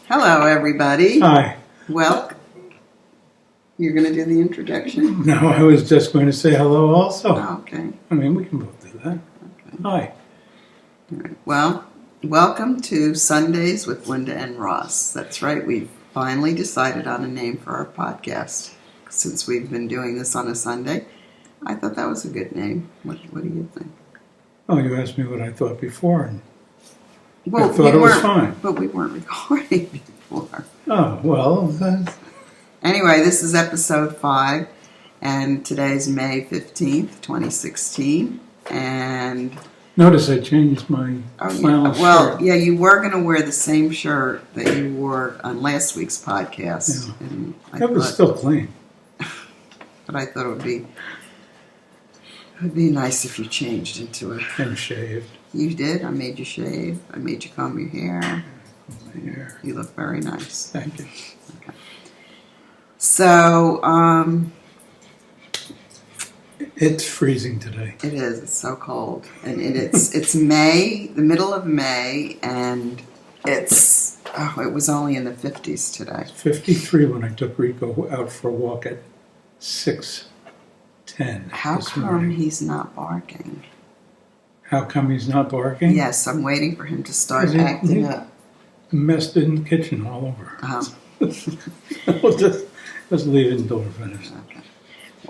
Hello, everybody. Hi. Well, you're going to do the introduction? No, I was just going to say hello also. Oh, okay. I mean, we can both do that. Okay. Hi. All right. Well, welcome to Sundays with Lynda and Ross. That's right. We've finally decided on a name for our podcast. Since we've been doing this on a Sunday, I thought that was a good name. What do you think? Oh, you asked me what I thought before, and Well, I thought it was fine. But we weren't recording before. Oh, well, Anyway, this is episode 5, and today's May 15th, 2016, and... Notice I changed my flannel shirt. Well, yeah, you were going to wear the same shirt that you wore on last week's podcast. Yeah. And It was still clean. But I thought it would be nice if you changed into it. And shaved. You did? I made you shave. I made you comb your hair. My hair. You look very nice. Thank you. Okay. So, It's freezing today. it is. It's so cold. And it's May, the middle of May, and it was only in the 50s today. 53 when I took Rico out for a walk at 6:10 How this come morning. he's not barking? How come he's not barking? Yes, I'm waiting for him to start He- acting he- up. Messed in the kitchen all over. We'll just leave it until we're finished. Okay.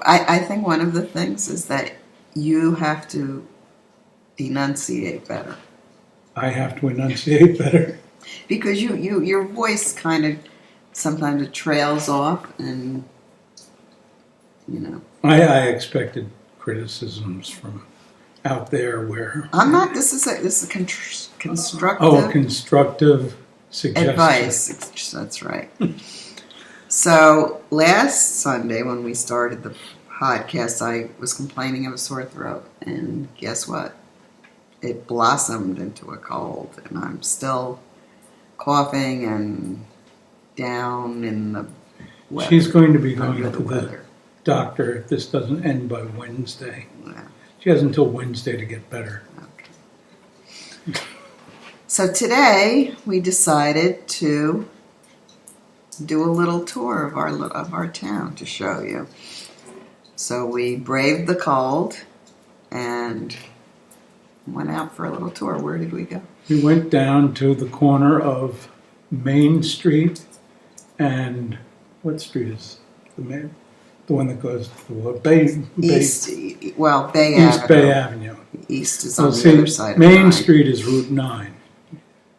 I think one of the things is that you have to enunciate better. I have to enunciate better. Because your voice kind of, sometimes it trails off and, you know. I expected criticisms from out there where... I'm not, this is constructive constructive suggestions. advice. That's right. So last Sunday when we started the podcast, I was complaining of a sore throat, and guess what? It blossomed into a cold, and I'm still coughing and down in the weather. She's going to be going under to the the weather. doctor if this doesn't end by Wednesday. Yeah. She has until Wednesday to get better. Okay. So today we decided to do a little tour of our town to show you. So we braved the cold and went out for a little tour. Where did we go? We went down to the corner of Main Street and what street is the one that goes to the Bay East Bay Avenue. East is on the See, other side of Main 9. Street is Route 9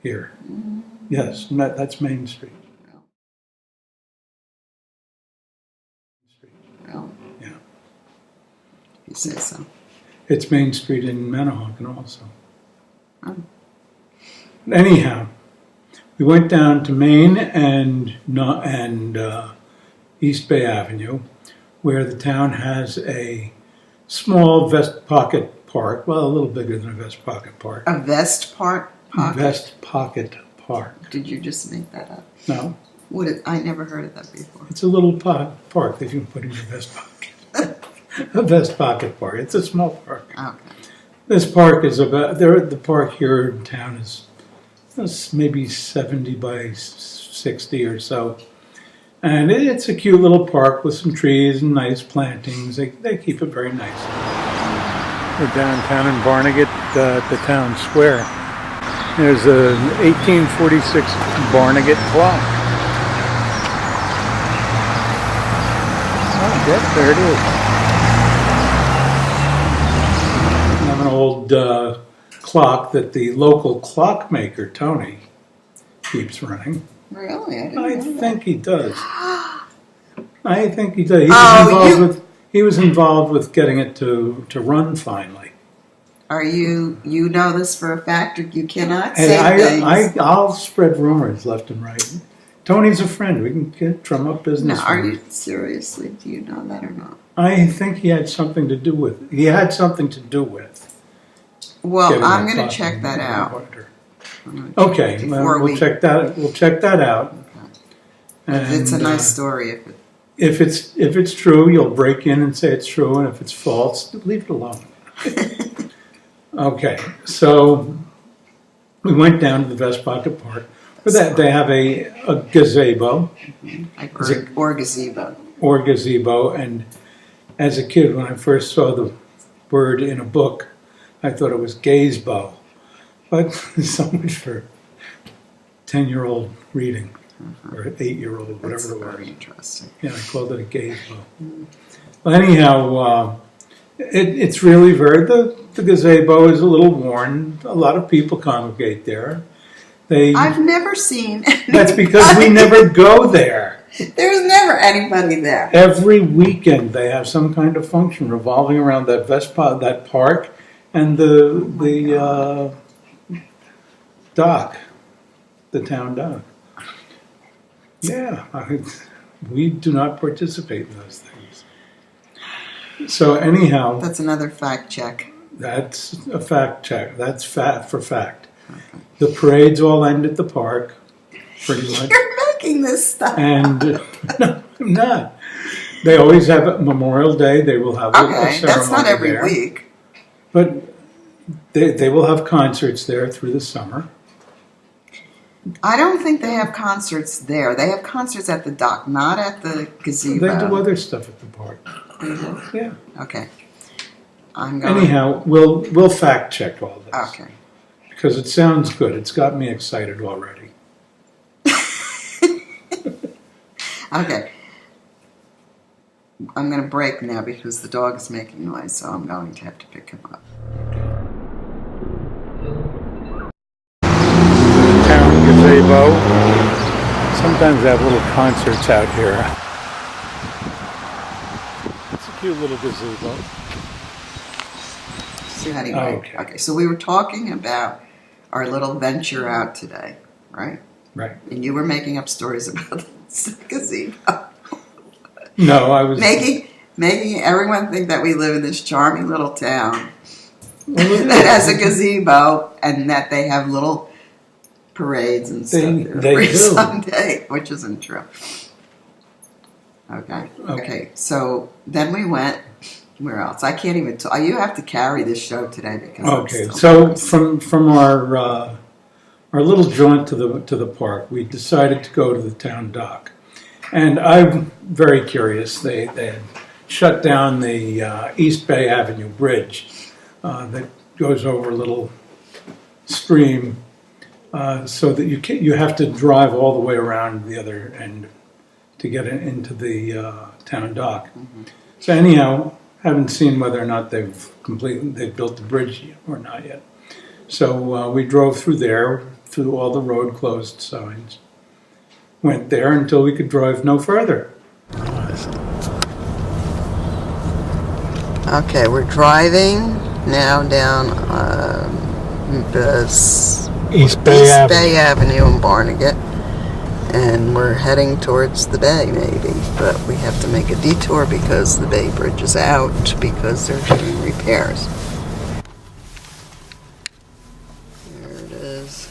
here. Yes, that's Main Street. Well, Yeah. you say so. It's Main Street in Manahawkin also. Oh. Anyhow, we went down to Main and East Bay Avenue, where the town has a small Vest Pocket Park. Well, a little bigger than a Vest Pocket Park. A vest pocket? Vest Pocket Park. Did you just make that up? No, I never heard of that before. it's a little park that you can put in your vest pocket. A Vest Pocket Park. It's a small park. Okay. This park is the park here in town is maybe 70 by 60 or so. And it's a cute little park with some trees and nice plantings. They keep it very nice. We're downtown in Barnegat at the town square. There's an 1846 Barnegat clock. Oh, yes, there it is. I have an old clock that the local clockmaker, Tony, keeps running. Really? I think he does. I think he does. He was involved with getting it to run finally. Are you know this for a fact, or you cannot Hey, say things? I'll spread rumors left and right. Tony's a friend. We can drum up business. No, are you seriously? Do you know that or not? I think he had something to do with. He had something to do with. Well, I'm going to check that out. Okay, well, we'll check that. We'll check that out. Okay. It's a nice story. If it's true, you'll break in and say it's true, and if it's false, leave it alone. Okay, so we went down to the Vest Pocket Park, But that they have a gazebo Like Is it- or gazebo. or gazebo, and as a kid, when I first saw the word in a book, I thought it was gazebo. But so much for 10-year-old reading, or 8-year-old, That's whatever it was. very interesting. Yeah, I called it a gazebo. Well, anyhow, it's really the gazebo is a little worn. A lot of people congregate there. I've never seen. That's because we never go there. There's never anybody there. Every weekend they have some kind of function revolving around that park, and the dock, the town dock. Yeah, we do not participate in those things. So anyhow, That's another fact check. that's a fact check. That's fact for fact. Okay. The parades all end at the park, pretty much. You're making this stuff. And no, I'm not. They always have a Memorial Day. They will have a ceremony that's not every there. week. But they will have concerts there through the summer. I don't think they have concerts there. They have concerts at the dock, not at the gazebo. They do other stuff at the park. Yeah. Okay. I'm going. Anyhow, we'll fact check all this. Okay. Because it sounds good. It's got me excited already. Okay. I'm going to break now because the dog is making noise, so I'm going to have to pick him up. Town gazebo. Sometimes they have little concerts out here. It's a cute little gazebo. So anyway, okay. So we were talking about our little venture out today, right? Right. And you were making up stories about the gazebo. No, I was making everyone think that we live in this charming little town that has a gazebo and that they have little parades and stuff every Sunday, which isn't true. Okay. So then we went. Where else? I can't even talk. You have to carry this show today because. So from our little jaunt to the park, we decided to go to the town dock, and I'm very curious. They had shut down the East Bay Avenue Bridge that goes over a little stream, so that you have to drive all the way around the other end to get into the town dock. Mm-hmm. So anyhow, haven't seen whether or not they've built the bridge or not yet. So we drove through there, through all the road closed signs. Went there until we could drive no further. Okay, we're driving now down the East Bay Avenue in Barnegat, and we're heading towards the bay maybe, but we have to make a detour because the Bay Bridge is out because they're doing repairs. There it is.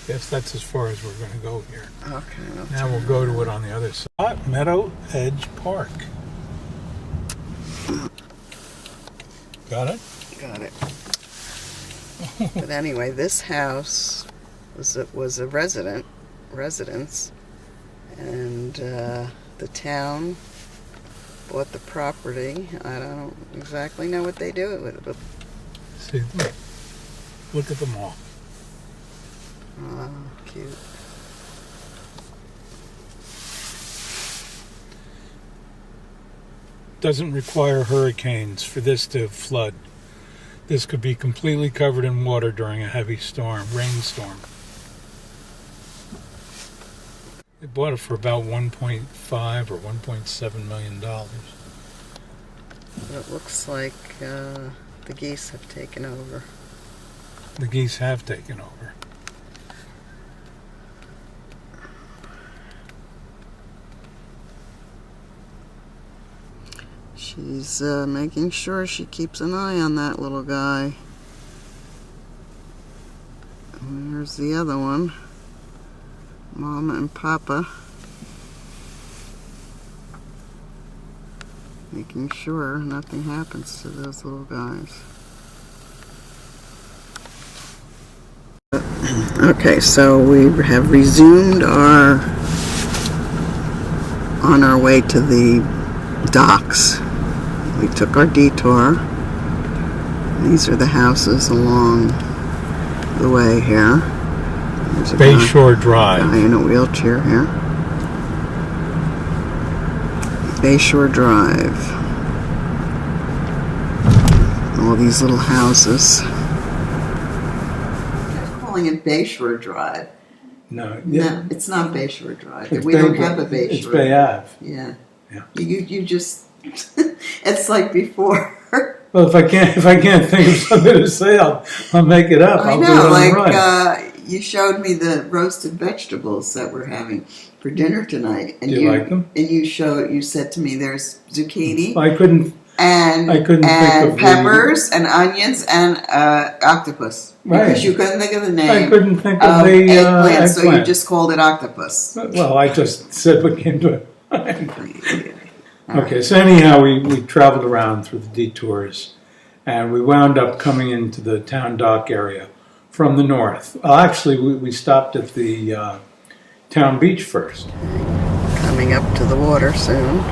Guess that's as far as we're going to go here. Okay. Now we'll go to it on the other side. Meadow Edge Park. Got it? Got it. But anyway, this house was a residence, and the town bought the property. I don't exactly know what they do with it, but see, look at them all. Oh, cute. Doesn't require hurricanes for this to flood. This could be completely covered in water during a heavy rainstorm. They bought it for about $1.5 or $1.7 million. It looks like the geese have taken over. The geese have taken over. She's making sure she keeps an eye on that little guy. And there's the other one. Mama and Papa. Making sure nothing happens to those little guys. Okay, so we have resumed on our way to the docks. We took our detour. These are the houses along the way here. There's a Bayshore Drive. guy in a wheelchair here. Bayshore Drive. All these little houses. I'm calling it Bayshore Drive. No, No, it's not Bayshore Drive. It's We don't have a Bayshore. It's Bay Ave. Yeah. Yeah. You just it's like before. Well, if I can't think of something to say, I'll make it up. I I'll know, do it on like the run. you showed me the roasted vegetables that we're having for dinner tonight, and Do you like them? And you said to me there's zucchini I couldn't think of peppers and onions and octopus. Right. Because you couldn't think of the name. I couldn't think of the eggplant, so you eggplant. just called it octopus. Well, I just said what came to it. All Okay, right. so anyhow, we traveled around through the detours, and we wound up coming into the town dock area from the north. Well, actually, we stopped at the town beach first. Coming up to the water soon.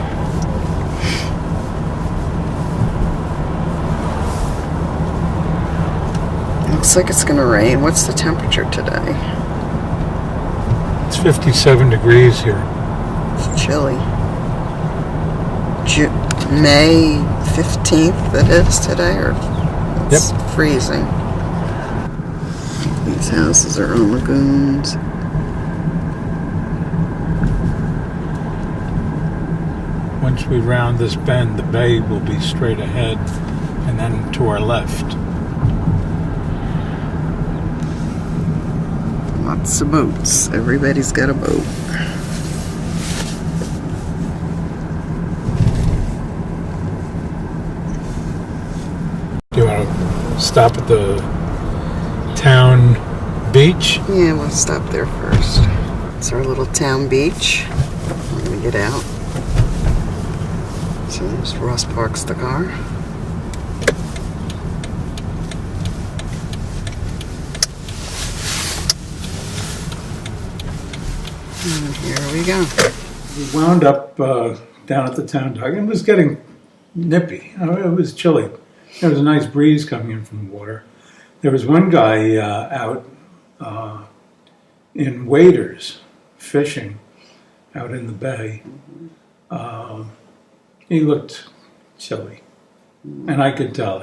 Looks like it's going to rain. What's the temperature today? It's 57 degrees here. It's chilly. May 15th it is today, or it's freezing. These houses are on lagoons. Once we round this bend, the bay will be straight ahead and then to our left. Lots of boats. Everybody's got a boat. Do you want to stop at the town beach? Yeah, we'll stop there first. It's our little town beach. When we get out. So there's Ross parks the car. And here we go. We wound up down at the town dock. It was getting nippy. It was chilly. There was a nice breeze coming in from the water. There was one guy out in waders fishing out in the bay. He looked chilly, and I could tell.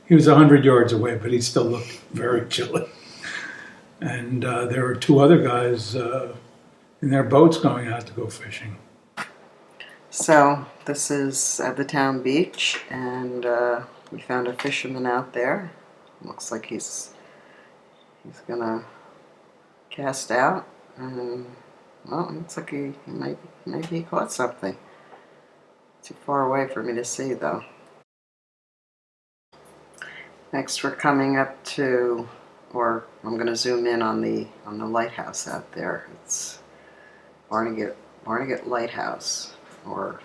He was 100 yards away, but he still looked very chilly. And there were two other guys in their boats going out to go fishing. So this is at the town beach, and we found a fisherman out there. Looks like he's gonna cast out, and well, looks like maybe he caught something. Too far away for me to see, though. Next, we're coming up to, or I'm going to zoom in on the lighthouse out there. It's Barnegat Lighthouse, or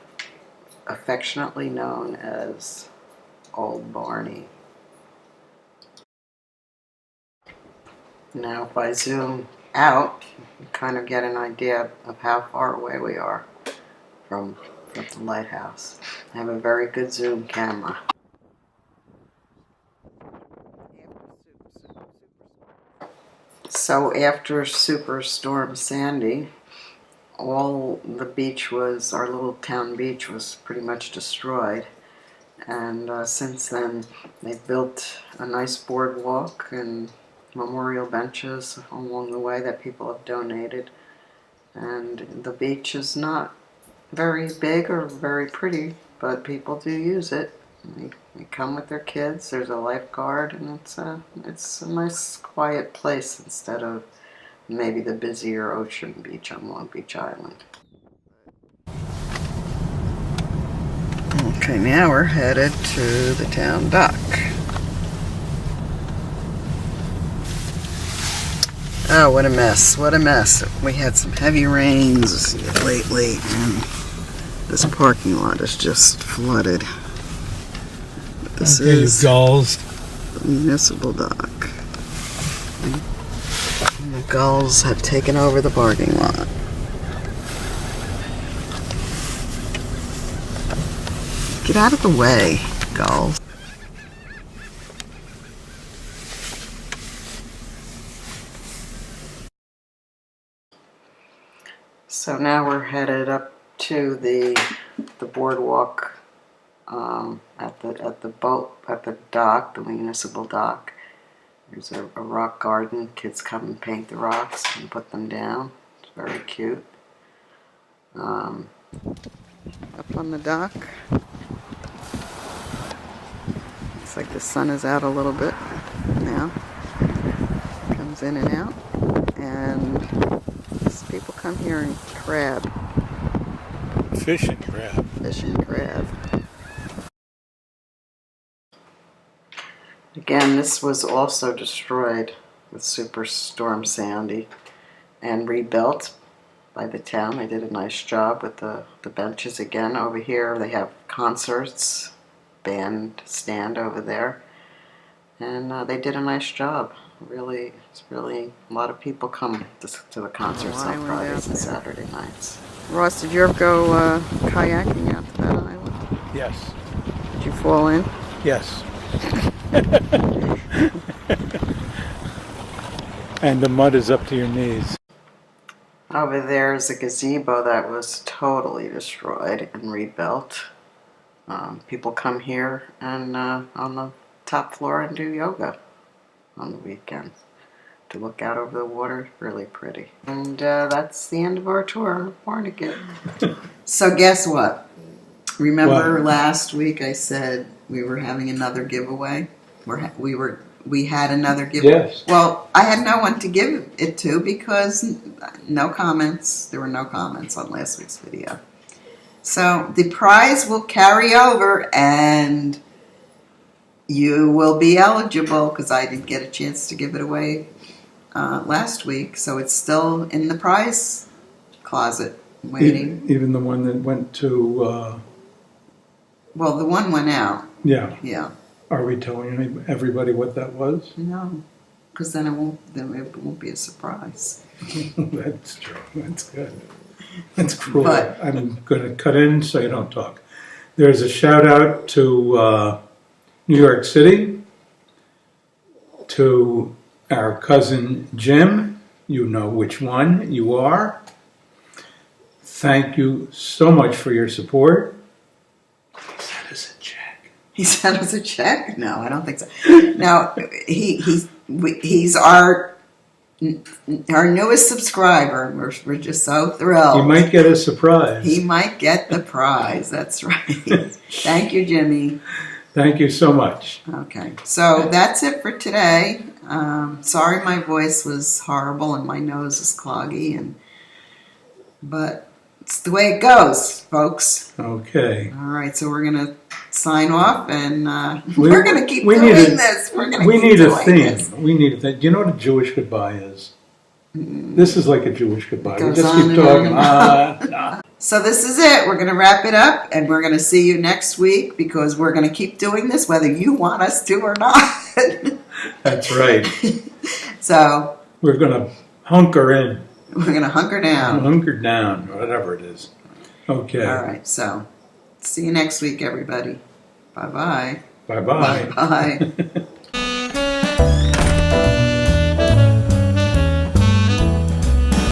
affectionately known as Old Barney. Now, if I zoom out, you kind of get an idea of how far away we are from the lighthouse. I have a very good zoom camera. So after Superstorm Sandy, all the beach was, our little town beach was pretty much destroyed. And since then, they've built a nice boardwalk and memorial benches along the way that people have donated. And the beach is not very big or very pretty, but people do use it. They come with their kids. There's a lifeguard, and it's a nice, quiet place instead of maybe the busier Ocean Beach on Long Beach Island. Okay, now we're headed to the town dock. Oh, what a mess, what a mess. We had some heavy rains lately, and this parking lot is just flooded. But this is gulls. the municipal dock. gulls have taken over the parking lot. Get out of the way, gulls. So now we're headed up to the boardwalk at the dock, the municipal dock. There's a rock garden. Kids come and paint the rocks and put them down. It's very cute. Up on the dock. Looks like the sun is out a little bit now. Comes in and out. And people come here and crab. Fish and crab. Fish and crab. Again, this was also destroyed with Superstorm Sandy and rebuilt by the town. They did a nice job with the benches again. Over here they have concerts, band stand over there, and they did a nice job. Really, it's really a lot of people come to the concerts on Fridays and Saturday nights. Ross, did you ever go kayaking out to that island? Yes. Did you fall in? Yes. And the mud is up to your knees. Over there is a gazebo that was totally destroyed and rebuilt. People come here and on the top floor and do yoga on the weekends to look out over the water. Really pretty. And that's the end of our tour of Barnegat. So guess what? Remember last week I said we were having another giveaway? We had another giveaway. Yes. Well, I had no one to give it to because no comments. There were no comments on last week's video. So the prize will carry over and you will be eligible because I didn't get a chance to give it away last week. So it's still in the prize closet waiting. Even the one that went to... Well, the one went out. Yeah. Yeah. Are we telling everybody what that was? No, because then it won't be a surprise. That's true. That's good. That's cruel. But, I'm going to cut in so you don't talk. There's a shout out to New York City, to our cousin Jim. You know which one you are. Thank you so much for your support. Send us a check. He sent us a check? No, I don't think so. No, he's our newest subscriber. We're just so thrilled. You might get a surprise. He might get the prize. That's right. Thank you, Jimmy. Thank you so much. Okay, so that's it for today. Sorry my voice was horrible and my nose is cloggy, but it's the way it goes, folks. Okay. All right, so we're going to sign off, and we're going to keep doing this. We need a theme. We need a theme. Do you know what a Jewish goodbye is? This is like a Jewish goodbye. We just keep talking. So this is it. We're going to wrap it up, and we're going to see you next week because we're going to keep doing this whether you want us to or not. That's right. So we're going to hunker in. We're going to hunker down. Hunker down, whatever it is. Okay. All right, so see you next week, everybody. Bye-bye. Bye-bye. Bye-bye.